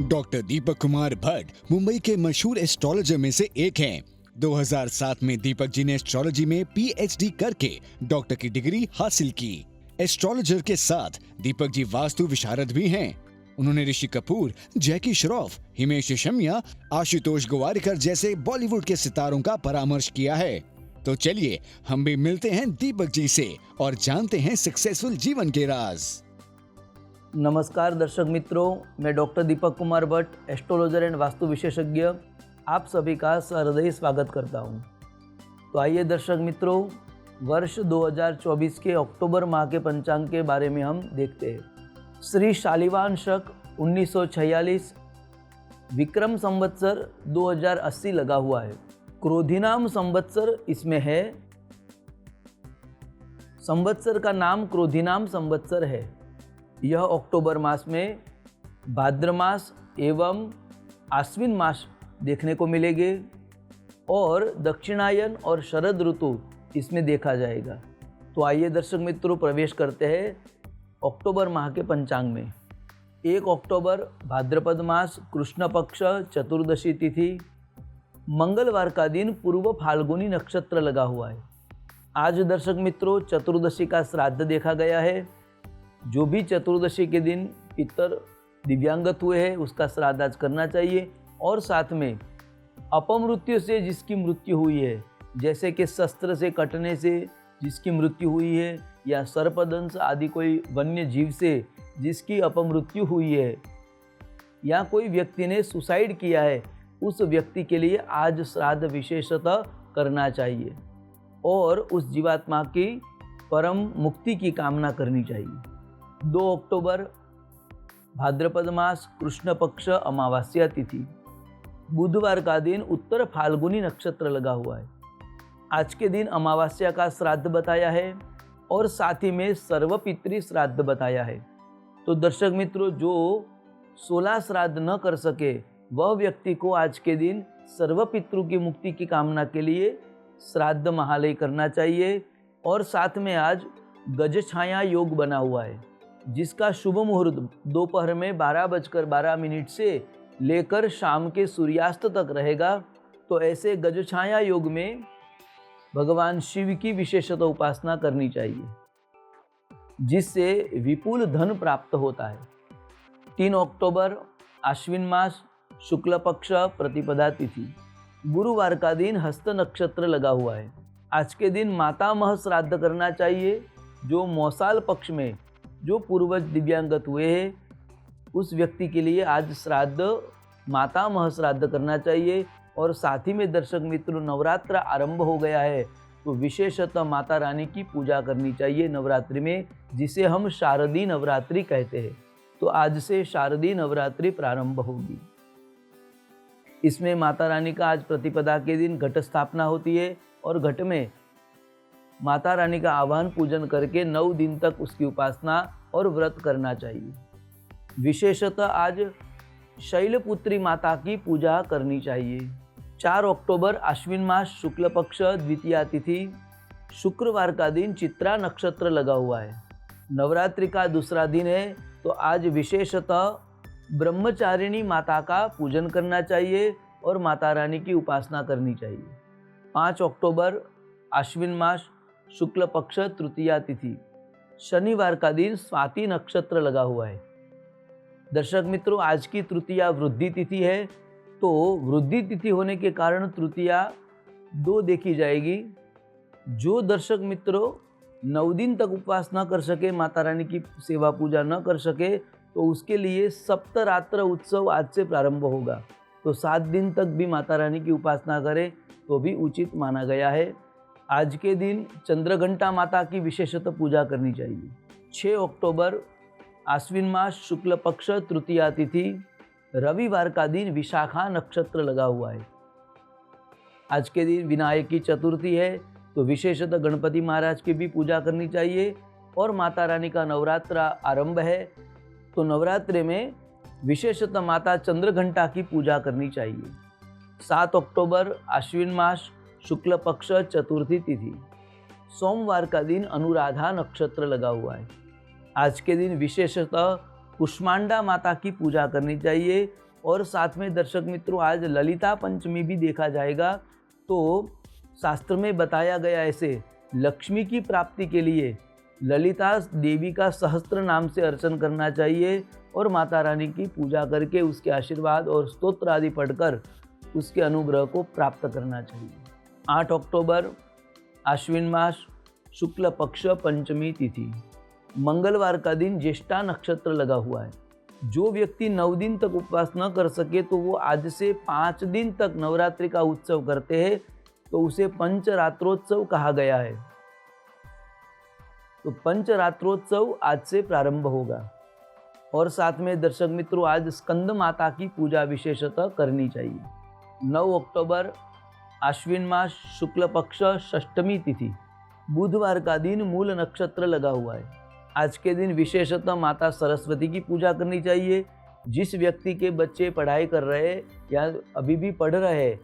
Doctor Deepak Kumar Bhatt Mumbai के मशहूर astrologer में से एक हैं। 2007 में दीपक जी ने एस्ट्रोलॉजी में पीएचडी करके डॉक्टर की डिग्री हासिल की। एस्ट्रोलॉजर के साथ दीपक जी वास्तु विशारद भी हैं। उन्होंने ऋषि कपूर, जैकी श्रॉफ, हिमेश रेशमिया, आशुतोष गोवारिकर जैसे बॉलीवुड के सितारों का परामर्श किया है। तो चलिए हम भी मिलते हैं दीपक जी से और जानते हैं सक्सेसफुल जीवन के राज। नमस्कार दर्शक मित्रों, मैं doctor Deepak Kumar Bhatt, astrologer and vastu विशेषज्ञ, आप सभी का सहृदयी स्वागत करता हूं। तो आइए दर्शक मित्रों, वर्ष 2024 के अक्टूबर माह के पंचांग के बारे में हम देखते हैं। श्री शालिवान शक 1946 विक्रम संवत्सर 2080 लगा हुआ है। क्रोधिनाम संवत्सर इसमें है। संवत्सर का नाम क्रोधिनाम संवत्सर है। यह अक्टूबर मास में भाद्र मास एवं आश्विन मास देखने को मिलेंगे और दक्षिणायन और शरद ऋतु इसमें देखा जाएगा। तो आइए दर्शक मित्रों, प्रवेश करते हैं अक्टूबर माह के पंचांग में। 1 अक्टूबर भाद्रपद मास, कृष्ण पक्ष, चतुर्दशी तिथि, मंगलवार का दिन, पूर्व फाल्गुनी नक्षत्र लगा हुआ है। आज दर्शक मित्रों चतुर्दशी का श्राद्ध देखा गया है। जो भी चतुर्दशी के दिन पितर दिव्यांगत हुए हैं उसका श्राद्ध आज करना चाहिए। और साथ में अपमृत्यु से जिसकी मृत्यु हुई है, जैसे कि शस्त्र से कटने से जिसकी मृत्यु हुई है या सर्पदंश आदि कोई वन्य जीव से जिसकी अपमृत्यु हुई है या कोई व्यक्ति ने सुसाइड किया है, उस व्यक्ति के लिए आज श्राद्ध विशेषतः करना चाहिए और उस जीवात्मा की परम मुक्ति की कामना करनी चाहिए। 2 अक्टूबर भाद्रपद मास, कृष्ण पक्ष, अमावस्या तिथि, बुधवार का दिन, उत्तर फाल्गुनी नक्षत्र लगा हुआ है। आज के दिन अमावस्या का श्राद्ध बताया है और साथ ही में सर्वपितृ श्राद्ध बताया है। तो दर्शक मित्रों, जो 16 श्राद्ध न कर सके वह व्यक्ति को आज के दिन सर्वपितृ की मुक्ति की कामना के लिए श्राद्ध महालय करना चाहिए। और साथ में आज गज छाया योग बना हुआ है, जिसका शुभ मुहूर्त दोपहर में 12:12 से लेकर शाम के सूर्यास्त तक रहेगा। तो ऐसे गज छाया योग में भगवान शिव की विशेषतः उपासना करनी चाहिए, जिससे विपुल धन प्राप्त होता है। 3 अक्टूबर आश्विन मास, शुक्ल पक्ष, प्रतिपदा तिथि, गुरुवार का दिन, हस्त नक्षत्र लगा हुआ है। आज के दिन मातामह श्राद्ध करना चाहिए। जो मौसाल पक्ष में जो पूर्वज दिव्यांगत हुए हैं उस व्यक्ति के लिए आज श्राद्ध, मातामह श्राद्ध करना चाहिए। और साथ ही में दर्शक मित्रों, नवरात्र आरंभ हो गया है तो विशेषतः माता रानी की पूजा करनी चाहिए नवरात्रि में, जिसे हम शारदीय नवरात्रि कहते हैं। तो आज से शारदीय नवरात्रि प्रारंभ होगी। इसमें माता रानी का आज प्रतिपदा के दिन घट स्थापना होती है और घट में माता रानी का आह्वान पूजन करके 9 दिन तक उसकी उपासना और व्रत करना चाहिए। विशेषतः आज शैलपुत्री माता की पूजा करनी चाहिए। 4 अक्टूबर आश्विन मास, शुक्ल पक्ष, द्वितीया तिथि, शुक्रवार का दिन, चित्रा नक्षत्र लगा हुआ है। नवरात्रि का दूसरा दिन है तो आज विशेषतः ब्रह्मचारिणी माता का पूजन करना चाहिए और माता रानी की उपासना करनी चाहिए। 5 अक्टूबर आश्विन मास, शुक्ल पक्ष, तृतीया तिथि, शनिवार का दिन, स्वाति नक्षत्र लगा हुआ है। दर्शक मित्रों, आज की तृतीया वृद्धि तिथि है। तो वृद्धि तिथि होने के कारण तृतीया 2 देखी जाएगी। जो दर्शक मित्रों 9 दिन तक उपवास न कर सके, माता रानी की सेवा पूजा न कर सके, तो उसके लिए सप्तरात्र उत्सव आज से प्रारंभ होगा। तो 7 दिन तक भी माता रानी की उपासना करें तो भी उचित माना गया है। आज के दिन चंद्रघंटा माता की विशेषतः पूजा करनी चाहिए। 6 अक्टूबर आश्विन मास, शुक्ल पक्ष, तृतीया तिथि, रविवार का दिन, विशाखा नक्षत्र लगा हुआ है। आज के दिन विनायक की चतुर्थी है तो विशेषतः गणपति महाराज की भी पूजा करनी चाहिए। और माता रानी का नवरात्र आरंभ है तो नवरात्रि में विशेषतः माता चंद्रघंटा की पूजा करनी चाहिए। 7 अक्टूबर आश्विन मास, शुक्ल पक्ष, चतुर्थी तिथि, सोमवार का दिन, अनुराधा नक्षत्र लगा हुआ है। आज के दिन विशेषतः कुष्मांडा माता की पूजा करनी चाहिए और साथ में दर्शक मित्रों आज ललिता पंचमी भी देखा जाएगा। तो शास्त्र में बताया गया ऐसे लक्ष्मी की प्राप्ति के लिए ललिता देवी का सहस्त्र नाम से अर्चन करना चाहिए और माता रानी की पूजा करके उसके आशीर्वाद और स्तोत्र आदि पढ़कर उसके अनुग्रह को प्राप्त करना चाहिए। 8 अक्टूबर आश्विन मास शुक्ल पक्ष पंचमी तिथि, मंगलवार का दिन ज्येष्ठा नक्षत्र लगा हुआ है। जो व्यक्ति 9 दिन तक उपवास न कर सके तो वो आज से 5 दिन तक नवरात्रि का उत्सव करते हैं, तो उसे पंचरात्रोत्सव कहा गया है। तो पंचरात्रोत्सव आज से प्रारंभ होगा। और साथ में दर्शक मित्रों आज स्कंद माता की पूजा विशेषतः करनी चाहिए। 9 अक्टूबर आश्विन मास शुक्ल पक्ष षष्ठमी तिथि, बुधवार का दिन मूल नक्षत्र लगा हुआ है। आज के दिन विशेषतः माता सरस्वती की पूजा करनी चाहिए। जिस व्यक्ति के बच्चे पढ़ाई कर रहे या अभी भी पढ़ रहे,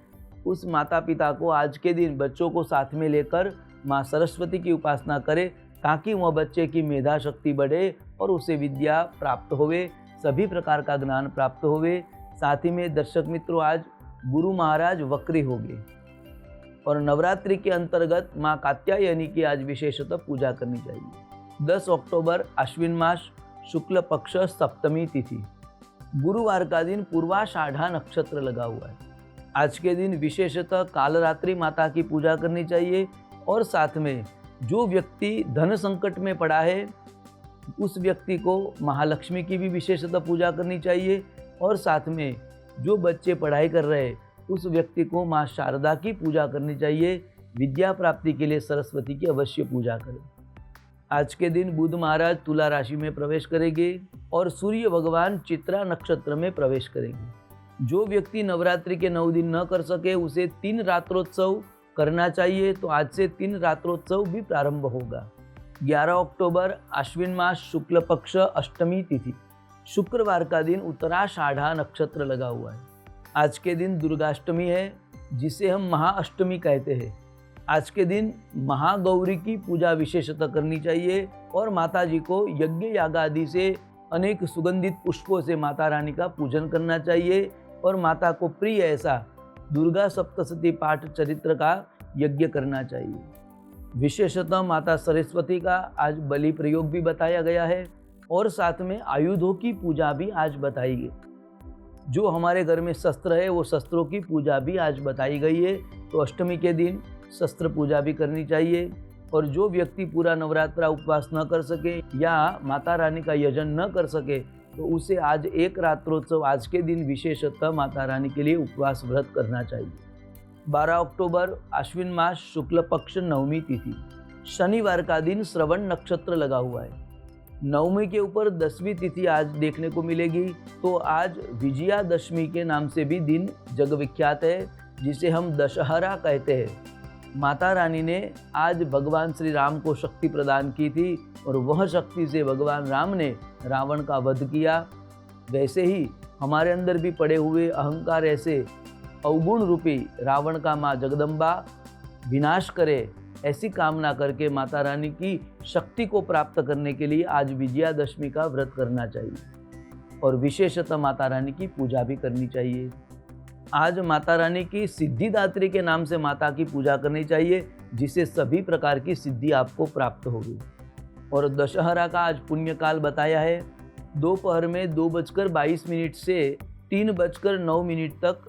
उस माता पिता को आज के दिन बच्चों को साथ में लेकर माँ सरस्वती की उपासना करें, ताकि वह बच्चे की मेधा शक्ति बढ़े और उसे विद्या प्राप्त होवे, सभी प्रकार का ज्ञान प्राप्त होवे। साथ ही में दर्शक मित्रों आज गुरु महाराज वक्री होंगे और नवरात्रि के अंतर्गत माँ कात्यायनी की आज विशेषतः पूजा करनी चाहिए। 10 अक्टूबर आश्विन मास शुक्ल पक्ष सप्तमी तिथि, गुरुवार का दिन पूर्वाषाढ़ा नक्षत्र लगा हुआ है। आज के दिन विशेषतः कालरात्रि माता की पूजा करनी चाहिए और साथ में जो व्यक्ति धन संकट में पड़ा है उस व्यक्ति को महालक्ष्मी की भी विशेषतः पूजा करनी चाहिए और साथ में जो बच्चे पढ़ाई कर रहे हैं उस व्यक्ति को माँ शारदा की पूजा करनी चाहिए। विद्या प्राप्ति के लिए सरस्वती की अवश्य पूजा करें। आज के दिन बुध महाराज तुला राशि में प्रवेश करेंगे और सूर्य भगवान चित्रा नक्षत्र में प्रवेश करेंगे। जो व्यक्ति नवरात्रि के 9 दिन न कर सके उसे 3 रात्रोत्सव करना चाहिए, तो आज से 3 रात्रोत्सव भी प्रारंभ होगा। 11 अक्टूबर आश्विन मास शुक्ल पक्ष अष्टमी तिथि, शुक्रवार का दिन उत्तराषाढ़ा नक्षत्र लगा हुआ है। आज के दिन दुर्गाष्टमी है, जिसे हम महाअष्टमी कहते हैं। आज के दिन महागौरी की पूजा विशेषतः करनी चाहिए और माता जी को यज्ञ याग आदि से अनेक सुगंधित पुष्पों से माता रानी का पूजन करना चाहिए और माता को प्रिय ऐसा दुर्गा सप्तशती पाठ चरित्र का यज्ञ करना चाहिए। विशेषतः माता सरस्वती का आज बलि प्रयोग भी बताया गया है और साथ में आयुधों की पूजा भी आज बताई गई। जो हमारे घर में शस्त्र है वो शस्त्रों की पूजा भी आज बताई गई है, तो अष्टमी के दिन शस्त्र पूजा भी करनी चाहिए। और जो व्यक्ति पूरा नवरात्रा उपवास न कर सके या माता रानी का यजन न कर सके तो उसे आज 1 रात्रोत्सव आज के दिन विशेषतः माता रानी के लिए उपवास व्रत करना चाहिए। 12 अक्टूबर आश्विन मास शुक्ल पक्ष नवमी तिथि, शनिवार का दिन श्रवण नक्षत्र लगा हुआ है। नवमी के ऊपर 10वीं तिथि आज देखने को मिलेगी, तो आज विजयादशमी के नाम से भी दिन जग विख्यात है, जिसे हम दशहरा कहते हैं। माता रानी ने आज भगवान श्री राम को शक्ति प्रदान की थी और वह शक्ति से भगवान राम ने रावण का वध किया। वैसे ही हमारे अंदर भी पड़े हुए अहंकार ऐसे अवगुण रूपी रावण का माँ जगदम्बा विनाश करे, ऐसी कामना करके माता रानी की शक्ति को प्राप्त करने के लिए आज विजयादशमी का व्रत करना चाहिए और विशेषतः माता रानी की पूजा भी करनी चाहिए। आज माता रानी की सिद्धिदात्री के नाम से माता की पूजा करनी चाहिए, जिससे सभी प्रकार की सिद्धि आपको प्राप्त होगी। और दशहरा का आज पुण्यकाल बताया है, दोपहर में 2:22 से 3:09 तक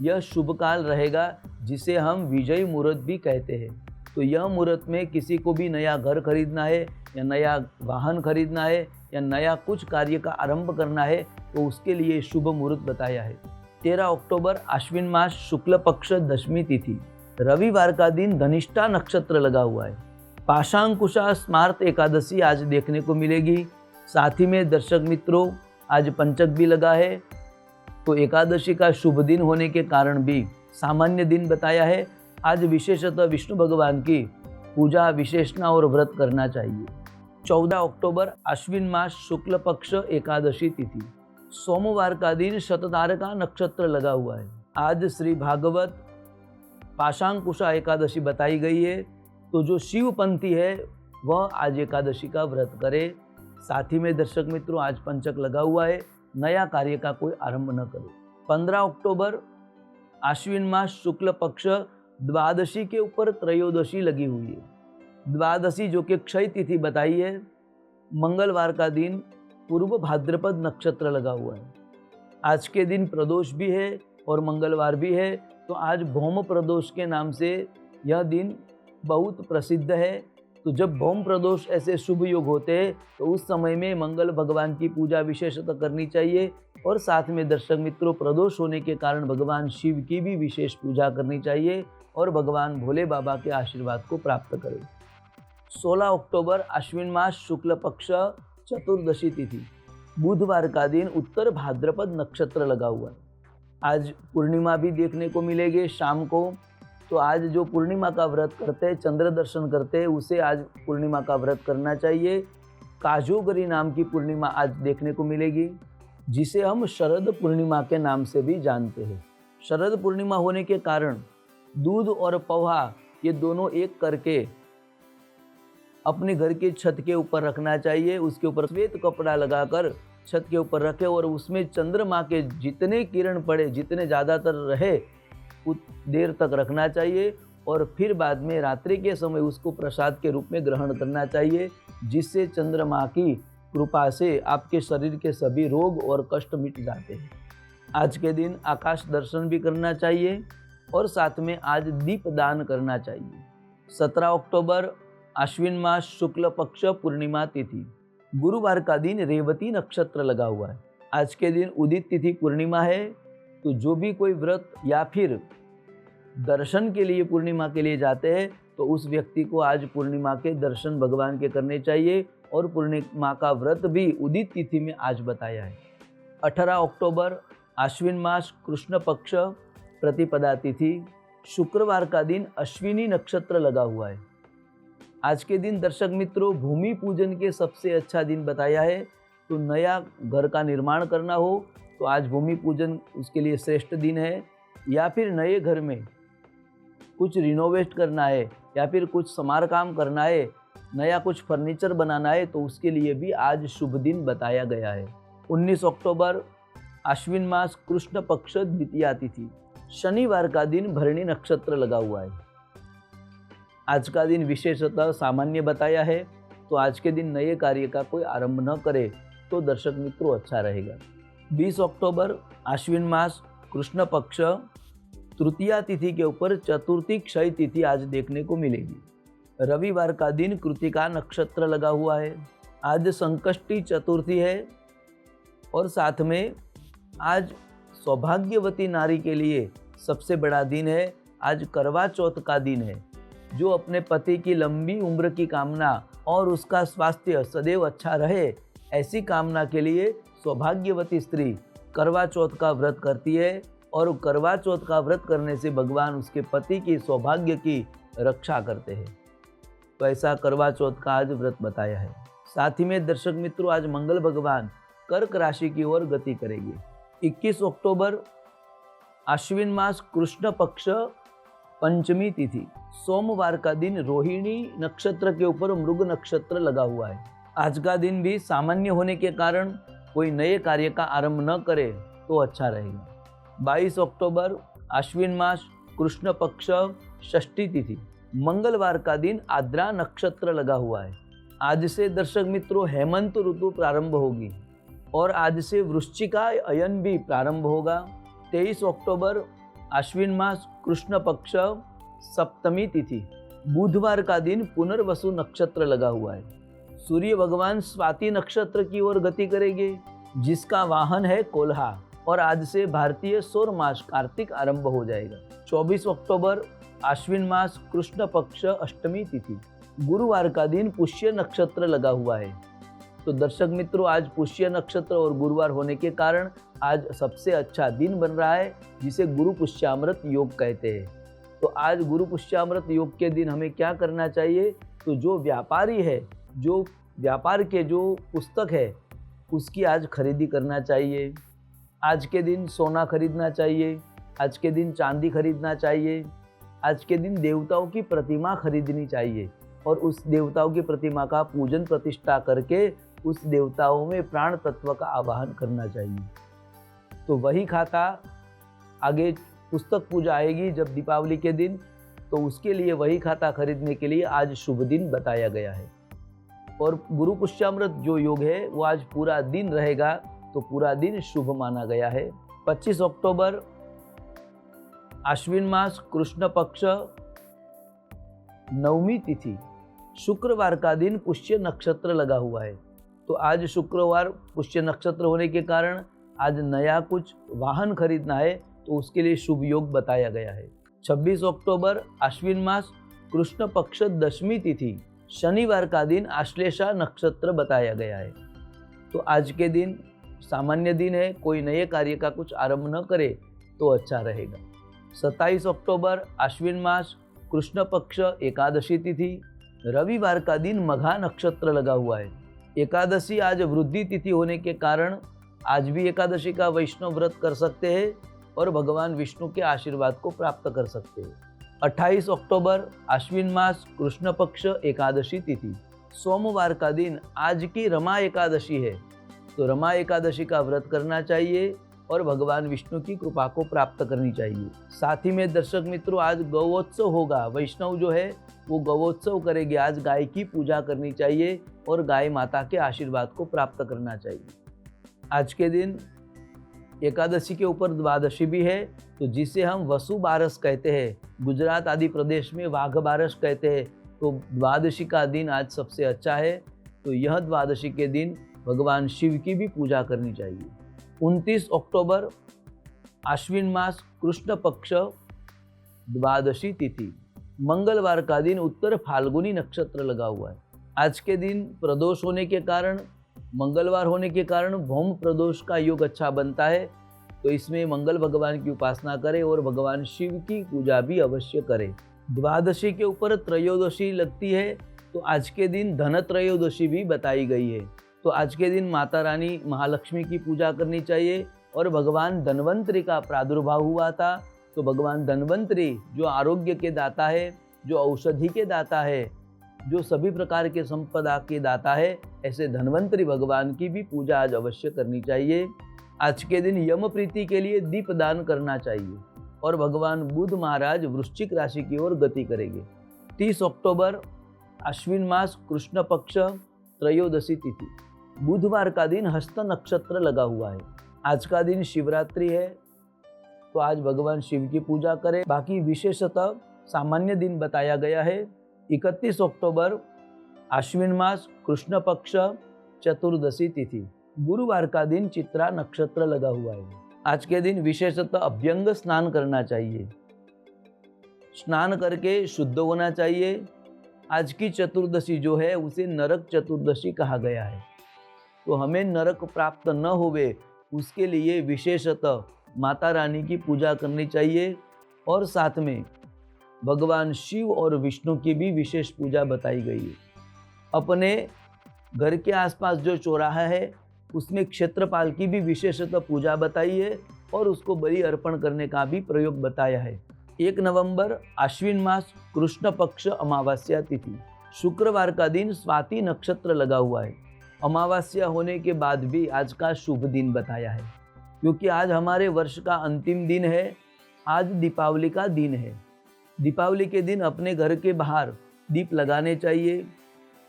यह शुभ काल रहेगा, जिसे हम विजय मुहूर्त भी कहते हैं। तो यह मुहूर्त में किसी को भी नया घर खरीदना है या नया वाहन खरीदना है या नया कुछ कार्य का आरंभ करना है, तो उसके लिए शुभ मुहूर्त बताया है। 13 अक्टूबर आश्विन मास शुक्ल पक्ष दशमी तिथि, रविवार का दिन धनिष्ठा नक्षत्र लगा हुआ है। पाशांकुशा स्मार्त एकादशी आज देखने को मिलेगी। साथ ही में दर्शक मित्रों आज पंचक भी लगा है, तो एकादशी का शुभ दिन होने के कारण भी सामान्य दिन बताया है। आज विशेषतः विष्णु भगवान की पूजा विशेषणा और व्रत करना चाहिए। 14 अक्टूबर आश्विन मास शुक्ल पक्ष एकादशी तिथि, सोमवार का दिन शतधारका नक्षत्र लगा हुआ है। आज श्री भागवत पाशांकुशा एकादशी बताई गई है, तो जो शिवपंथी है वह आज एकादशी का व्रत करे। साथ ही में दर्शक मित्रों आज पंचक लगा हुआ है, नया कार्य का कोई आरंभ न करें। 15 अक्टूबर आश्विन मास शुक्ल पक्ष द्वादशी के ऊपर त्रयोदशी लगी हुई है। द्वादशी जो कि क्षय तिथि बताई है, मंगलवार का दिन पूर्व भाद्रपद नक्षत्र लगा हुआ है। आज के दिन प्रदोष भी है और मंगलवार भी है, तो आज भौम प्रदोष के नाम से यह दिन बहुत प्रसिद्ध है। तो जब भौम प्रदोष ऐसे शुभ योग होते हैं तो उस समय में मंगल भगवान की पूजा विशेषतः करनी चाहिए और साथ में दर्शक मित्रों प्रदोष होने के कारण भगवान शिव की भी विशेष पूजा करनी चाहिए और भगवान भोले बाबा के आशीर्वाद को प्राप्त करें। 16 अक्टूबर आश्विन मास शुक्ल पक्ष चतुर्दशी तिथि, बुधवार का दिन उत्तर भाद्रपद नक्षत्र लगा हुआ है। आज पूर्णिमा भी देखने को मिलेगी शाम को। तो आज जो पूर्णिमा का व्रत करते हैं, चंद्र दर्शन करते हैं, उसे आज पूर्णिमा का व्रत करना चाहिए। काजोगरी नाम की पूर्णिमा आज देखने को मिलेगी, जिसे हम शरद पूर्णिमा के नाम से भी जानते हैं। शरद पूर्णिमा होने के कारण दूध और पोहा ये दोनों एक करके अपने घर की छत के ऊपर रखना चाहिए। उसके ऊपर श्वेत कपड़ा लगाकर छत के ऊपर रखे और उसमें चंद्रमा के जितने किरण पड़े, जितने ज़्यादातर रहे, उत देर तक रखना चाहिए और फिर बाद में रात्रि के समय उसको प्रसाद के रूप में ग्रहण करना चाहिए, जिससे चंद्रमा की कृपा से आपके शरीर के सभी रोग और कष्ट मिट जाते हैं। आज के दिन आकाश दर्शन भी करना चाहिए और साथ में आज दीप दान करना चाहिए। 17 अक्टूबर आश्विन मास शुक्ल पक्ष पूर्णिमा तिथि, गुरुवार का दिन रेवती नक्षत्र लगा हुआ है। आज के दिन उदित तिथि पूर्णिमा है। तो जो भी कोई व्रत या फिर दर्शन के लिए पूर्णिमा के लिए जाते हैं तो उस व्यक्ति को आज पूर्णिमा के दर्शन भगवान के करने चाहिए और पूर्णिमा का व्रत भी उदित तिथि में आज बताया है। 18 अक्टूबर आश्विन मास कृष्ण पक्ष प्रतिपदा तिथि, शुक्रवार का दिन अश्विनी नक्षत्र लगा हुआ है। आज के दिन दर्शक मित्रों भूमि पूजन के सबसे अच्छा दिन बताया है। तो नया घर का निर्माण करना हो तो आज भूमि पूजन उसके लिए श्रेष्ठ दिन है, या फिर नए घर में कुछ रिनोवेट करना है या फिर कुछ समारकाम करना है, नया कुछ फर्नीचर बनाना है, तो उसके लिए भी आज शुभ दिन बताया गया है। 19 अक्टूबर आश्विन मास कृष्ण पक्ष द्वितीया तिथि, शनिवार का दिन भरणी नक्षत्र लगा हुआ है। आज का दिन विशेषतः सामान्य बताया है, तो आज के दिन नए कार्य का कोई आरंभ न करे तो दर्शक मित्रों अच्छा रहेगा। 20 अक्टूबर आश्विन मास कृष्ण पक्ष तृतीया तिथि के ऊपर चतुर्थी क्षय तिथि आज देखने को मिलेगी। रविवार का दिन कृतिका नक्षत्र लगा हुआ है। आज संकष्टी चतुर्थी है और साथ में आज सौभाग्यवती नारी के लिए सबसे बड़ा दिन है। आज करवा चौथ का दिन है। जो अपने पति की लंबी उम्र की कामना और उसका स्वास्थ्य सदैव अच्छा रहे, ऐसी कामना के लिए सौभाग्यवती स्त्री करवा चौथ का व्रत करती है और करवा चौथ का व्रत करने से भगवान उसके पति की सौभाग्य की रक्षा करते हैं। तो ऐसा करवा चौथ का आज व्रत बताया है। साथ ही में दर्शक मित्रों आज मंगल भगवान कर्क राशि की ओर गति करेंगे। 21 अक्टूबर आश्विन मास कृष्ण पक्ष पंचमी तिथि, सोमवार का दिन रोहिणी नक्षत्र के ऊपर मृग नक्षत्र लगा हुआ है। आज का दिन भी सामान्य होने के कारण कोई नए कार्य का आरंभ न करे तो अच्छा रहेगा। 22 अक्टूबर आश्विन मास कृष्ण पक्ष षष्ठी तिथि, मंगलवार का दिन आद्रा नक्षत्र लगा हुआ है। आज से दर्शक मित्रों हेमंत ऋतु प्रारंभ होगी और आज से वृश्चिका अयन भी प्रारंभ होगा। 23 अक्टूबर आश्विन मास कृष्ण पक्ष सप्तमी तिथि, बुधवार का दिन पुनर्वसु नक्षत्र लगा हुआ है। सूर्य भगवान स्वाति नक्षत्र की ओर गति करेंगे, जिसका वाहन है कोल्हा, और आज से भारतीय सौर मास कार्तिक आरंभ हो जाएगा। 24 अक्टूबर आश्विन मास कृष्ण पक्ष अष्टमी तिथि, गुरुवार का दिन पुष्य नक्षत्र लगा हुआ है। तो दर्शक मित्रों आज पुष्य नक्षत्र और गुरुवार होने के कारण आज सबसे अच्छा दिन बन रहा है, जिसे गुरु पुष्यामृत योग कहते हैं। तो आज गुरु पुष्यामृत योग के दिन हमें क्या करना चाहिए? तो जो व्यापारी है, जो व्यापार के जो पुस्तक है, उसकी आज खरीदी करना चाहिए। आज के दिन सोना खरीदना चाहिए, आज के दिन चांदी खरीदना चाहिए, आज के दिन देवताओं की प्रतिमा खरीदनी चाहिए और उस देवताओं की प्रतिमा का पूजन प्रतिष्ठा करके उस देवताओं में प्राण तत्व का आवाहन करना चाहिए। तो वही खाता आगे पुस्तक पूजा आएगी जब दीपावली के दिन, तो उसके लिए वही खाता खरीदने के लिए आज शुभ दिन बताया गया है। और गुरु पुष्यामृत जो योग है वो आज पूरा दिन रहेगा, तो पूरा दिन शुभ माना गया है। 25 अक्टूबर आश्विन मास कृष्ण पक्ष नवमी तिथि, शुक्रवार का दिन पुष्य नक्षत्र लगा हुआ है। तो आज शुक्रवार पुष्य नक्षत्र होने के कारण आज नया कुछ वाहन खरीदना है, तो उसके लिए शुभ योग बताया गया है। 26 अक्टूबर आश्विन मास कृष्ण पक्ष दशमी तिथि, शनिवार का दिन आश्लेषा नक्षत्र बताया गया है। तो आज के दिन सामान्य दिन है, कोई नए कार्य का कुछ आरंभ न करे तो अच्छा रहेगा। 27 अक्टूबर आश्विन मास कृष्ण पक्ष एकादशी तिथि, रविवार का दिन मघा नक्षत्र लगा हुआ है। एकादशी आज वृद्धि तिथि होने के कारण आज भी एकादशी का वैष्णव व्रत कर सकते हैं और भगवान विष्णु के आशीर्वाद को प्राप्त कर सकते हैं। 28 अक्टूबर आश्विन मास कृष्ण पक्ष एकादशी तिथि, सोमवार का दिन आज की रमा एकादशी है। तो रमा एकादशी का व्रत करना चाहिए और भगवान विष्णु की कृपा को प्राप्त करनी चाहिए। साथ ही में दर्शक मित्रों, आज गौवोत्सव होगा। वैष्णव जो है वो गौवोत्सव करेंगे। आज गाय की पूजा करनी चाहिए और गाय माता के आशीर्वाद को प्राप्त करना चाहिए। आज के दिन एकादशी के ऊपर द्वादशी भी है, तो जिसे हम वसु बारस कहते हैं, गुजरात आदि प्रदेश में वाघ बारस कहते हैं। तो द्वादशी का दिन आज सबसे अच्छा है। तो यह द्वादशी के दिन भगवान शिव की भी पूजा करनी चाहिए। 29 अक्टूबर आश्विन मास कृष्ण पक्ष द्वादशी तिथि, मंगलवार का दिन उत्तर फाल्गुनी नक्षत्र लगा हुआ है। आज के दिन प्रदोष होने के कारण, मंगलवार होने के कारण भौम प्रदोष का योग अच्छा बनता है। तो इसमें मंगल भगवान की उपासना करें और भगवान शिव की पूजा भी अवश्य करें। द्वादशी के ऊपर त्रयोदशी लगती है, तो आज के दिन धन त्रयोदशी भी बताई गई है। तो आज के दिन माता रानी महालक्ष्मी की पूजा करनी चाहिए और भगवान धन्वंतरी का प्रादुर्भाव हुआ था। तो भगवान धन्वंतरी जो आरोग्य के दाता है, जो औषधि के दाता है, जो सभी प्रकार के संपदा के दाता है, ऐसे धन्वंतरी भगवान की भी पूजा आज अवश्य करनी चाहिए। आज के दिन यम प्रीति के लिए दीप दान करना चाहिए और भगवान बुध महाराज वृश्चिक राशि की ओर गति करेंगे। 30 अक्टूबर आश्विन मास कृष्ण पक्ष त्रयोदशी तिथि, बुधवार का दिन हस्त नक्षत्र लगा हुआ है। आज का दिन शिवरात्रि है, तो आज भगवान शिव की पूजा करें। बाकी विशेषतः सामान्य दिन बताया गया है। 31 अक्टूबर आश्विन मास कृष्ण पक्ष चतुर्दशी तिथि, गुरुवार का दिन चित्रा नक्षत्र लगा हुआ है। आज के दिन विशेषतः अभ्यंग स्नान करना चाहिए, स्नान करके शुद्ध होना चाहिए। आज की चतुर्दशी जो है उसे नरक चतुर्दशी कहा गया है। तो हमें नरक प्राप्त न होवे उसके लिए विशेषतः माता रानी की पूजा करनी चाहिए और साथ में भगवान शिव और विष्णु की भी विशेष पूजा बताई गई है। अपने घर के आसपास जो चौराहा है उसमें क्षेत्रपाल की भी विशेषतः पूजा बताई है और उसको बलि अर्पण करने का भी प्रयोग बताया है। 1 नवंबर आश्विन मास कृष्ण पक्ष अमावस्या तिथि, शुक्रवार का दिन स्वाति नक्षत्र लगा हुआ है। अमावस्या होने के बाद भी आज का शुभ दिन बताया है, क्योंकि आज हमारे वर्ष का अंतिम दिन है। आज दीपावली का दिन है। दीपावली के दिन अपने घर के बाहर दीप लगाने चाहिए,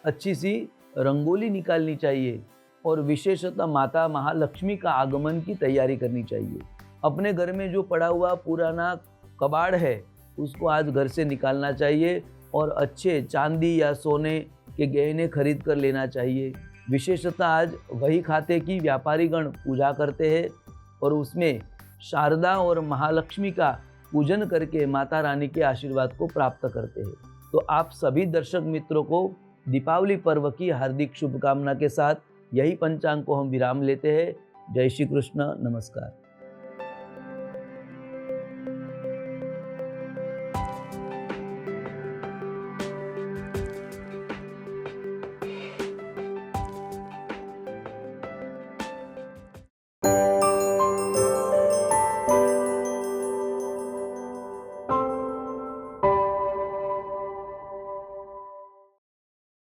अच्छी सी रंगोली निकालनी चाहिए और विशेषतः माता महालक्ष्मी का आगमन की तैयारी करनी चाहिए। अपने घर में जो पड़ा हुआ पुराना कबाड़ है उसको आज घर से निकालना चाहिए और अच्छे चांदी या सोने के गहने खरीद कर लेना चाहिए। विशेषतः आज वही खाते की व्यापारीगण पूजा करते हैं और उसमें शारदा और महालक्ष्मी का पूजन करके माता रानी के आशीर्वाद को प्राप्त करते हैं। तो आप सभी दर्शक मित्रों को दीपावली पर्व की हार्दिक शुभकामना के साथ यही पंचांग को हम विराम लेते हैं। जय श्री कृष्ण, नमस्कार।